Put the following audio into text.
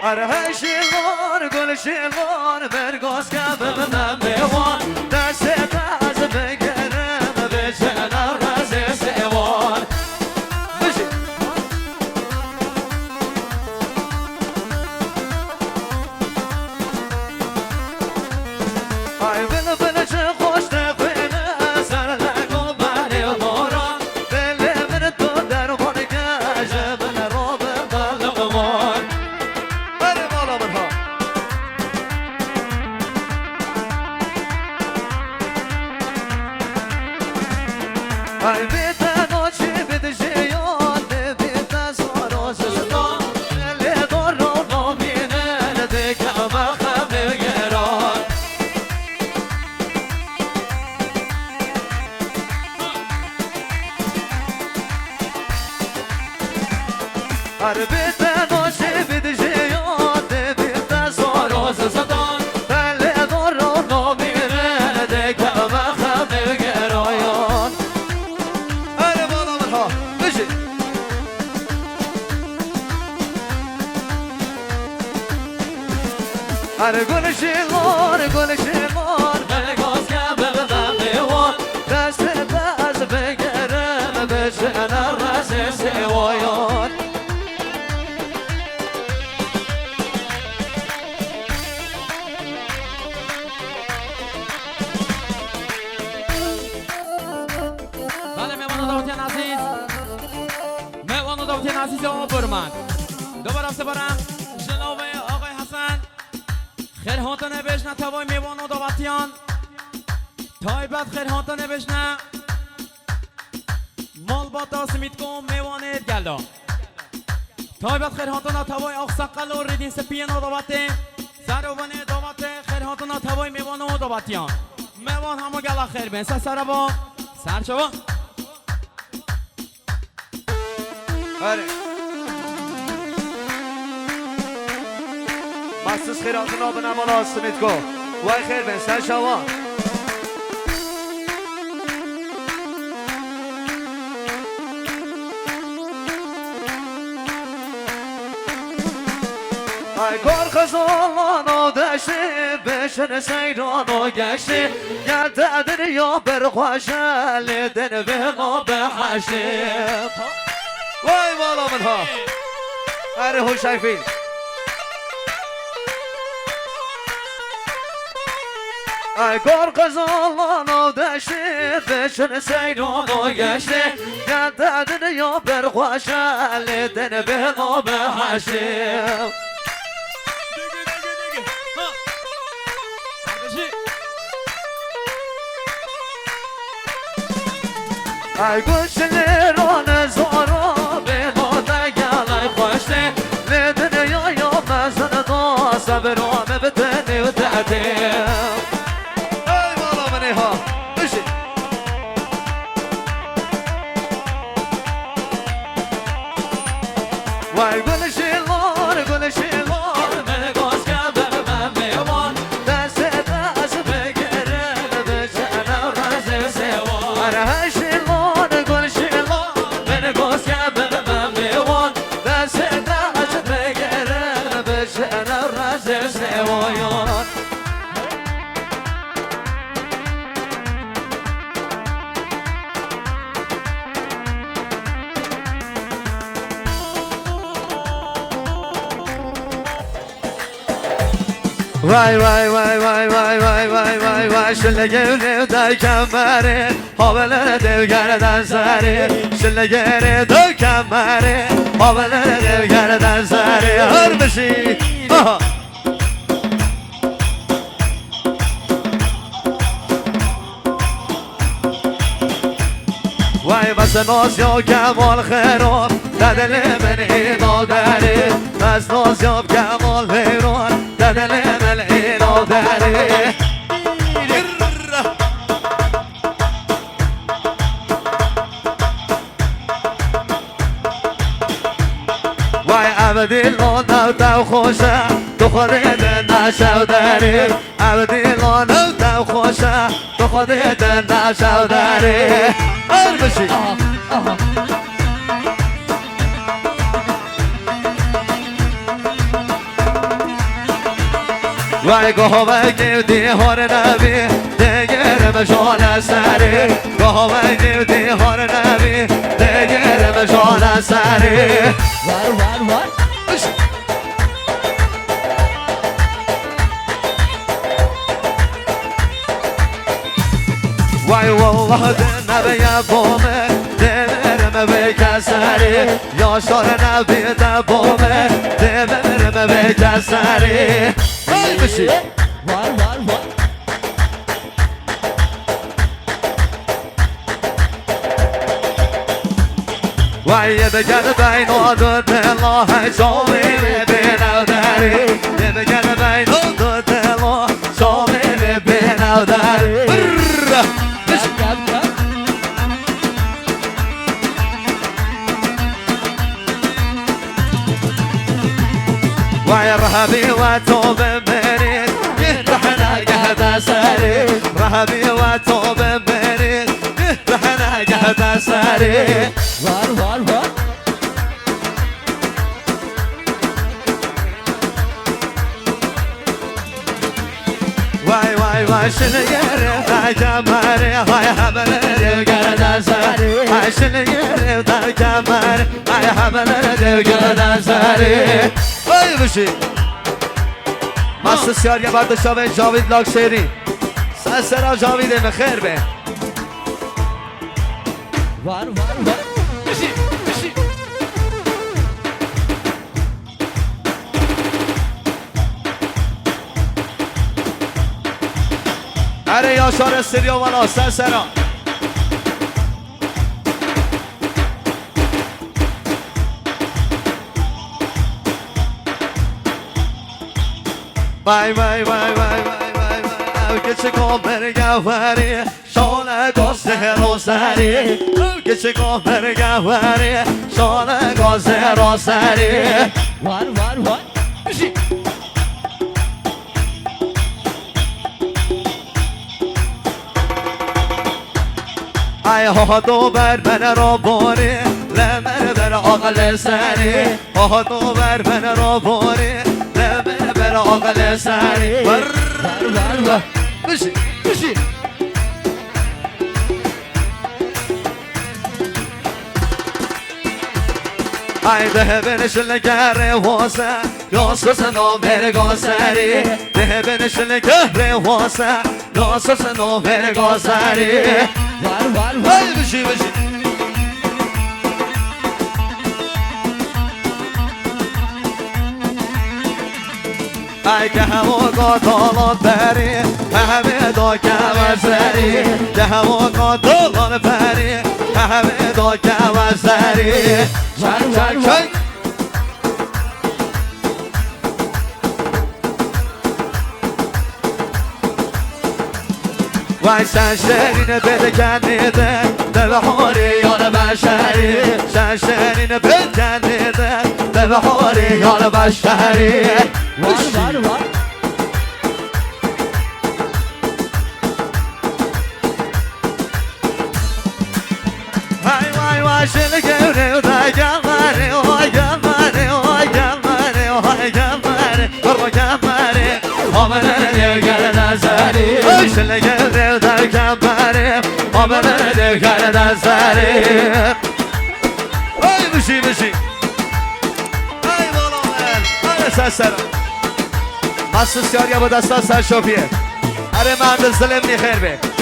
اره شیلان گل شیلان برگاز که ببینم میوان دست از بگرم به جنر از سیوان ای بل بل چه خوش نفینه سر لگو بری و باران دل من تو در خون گشه من رو به قلبان بره بالا منها ای بیتن و چی بیت جیان بیت زارو زستان دل دور رو نامینه دیگه بخم نگران هر بیت نوشی بید جیان بیت زارو زستان دل دور رو نامینه دیگه بخم نگران هر بالا منها بشی هر گل شیلان برگاز که ببینم میوان دست باز بگرم به جنر از سیوان بله میوان داوطین عزیز میوان داوطین عزیز آبرمند دوباره سپارم جناب آقای حسن خیر هاتانه بشنه توای میوان و داوطیان تایبت خیر هاتانه بشنه مال با تاسمیت کن میوانید گلدا تایبت خیر هاتانه توای آق سقل و ریدین سپین و داوطی سروان داوطی خیر هاتانه توای میوان و داوطیان میوان همو گلا خیر بین سر با سر چوا آره مخصوص خیرات ناب نمال آسمیت کو وای خیر بین سر شما ای کار خزان و دشتی بشن سیران و گشتی گل تدر یا برخوشه لیدن به ما بحشی وای بالا منها اره هوش شایفین ای کار خزان و دشتی بشن سیران و گشتی گل تدر یا برخوشه لیدن به ما بحشی ای گوش لیران زارا به ناده گلای خوشته لیدن یا مزن دا سبرام بتنی و تحتیم ای بالا منی ها بشی وای گل شیلان من گاز کبه من میوان دست بگرم به جنم رز سیوان اره شیلان گل شیلان من گاز کبه من میوان دست بگرم به جنم رز سیوان وای وای وای وای وای وای وای وای وای شلگیری در کمره حاوله دلگردن سری شلگیری در کمره حاوله دلگردن سری هر بشی وای بس ناز یا کمال خیران در دل من اینا داری بس ناز یا کمال خیران در دل من اینا داری وای عبدی لانو تو خوشه تو خودت نشو داری عبدی لانو تو خوشه تو خودت نشو داری هر بشی وای گاهی گیودی هر نبی دیگر مجال سری گاهی گیودی هر نبی دیگر مجال سری وار وای والله نبی بومه دیرم به کسری یا شار نبی دبومه دیرم به کسری وای بشی وار وای بگن بین دو دلا شامی بینو داری بگن بین دو دلا شامی بینو داری وای رهبی و تو ببرید رحنا قهد سری رهبی و تو ببرید رحنا قهد سری وار وای شنو گرفت کمره های همه گردن سری های شنو گرفت کمره های همه گردن سری وای بشی مست سیار یه برد شاوه جاوید لاکشری سرسرا جاویده مخیر به وار بشی اره یا شار سریو والا سرسرا وای که چه کامر گوهری شانه گازه روسری که چه کامر گوهری شانه گازه روسری وار بشی ای ها دو بر من را باری لمن بر آقل سری ها دو بر من را باری لمن بر آقل سری وار بشی ای ده بنش لگره واسه یاسوس نامر گاسری ده بنش لگره واسه یاسوس نامر گاسری وار ای بشی ای که همو قاتلان بری همه دا کوزری که همو قاتلان بری همه دا کوزری وار وای شنشرین بدکنیده به بحاری یال بشری شنشرین بدکنیده به بحاری یال بشری وار وای شل گوره دا گمره وای گمره وای گمره وای گمره برو گمره آمنه دیگر نظری وای شل گوره دا گمره آمنه دیگر نظری وای بشی وای بالا من سرسرم مست سیاریا با دستا سر شوپیه اره من ظلم نی خیر به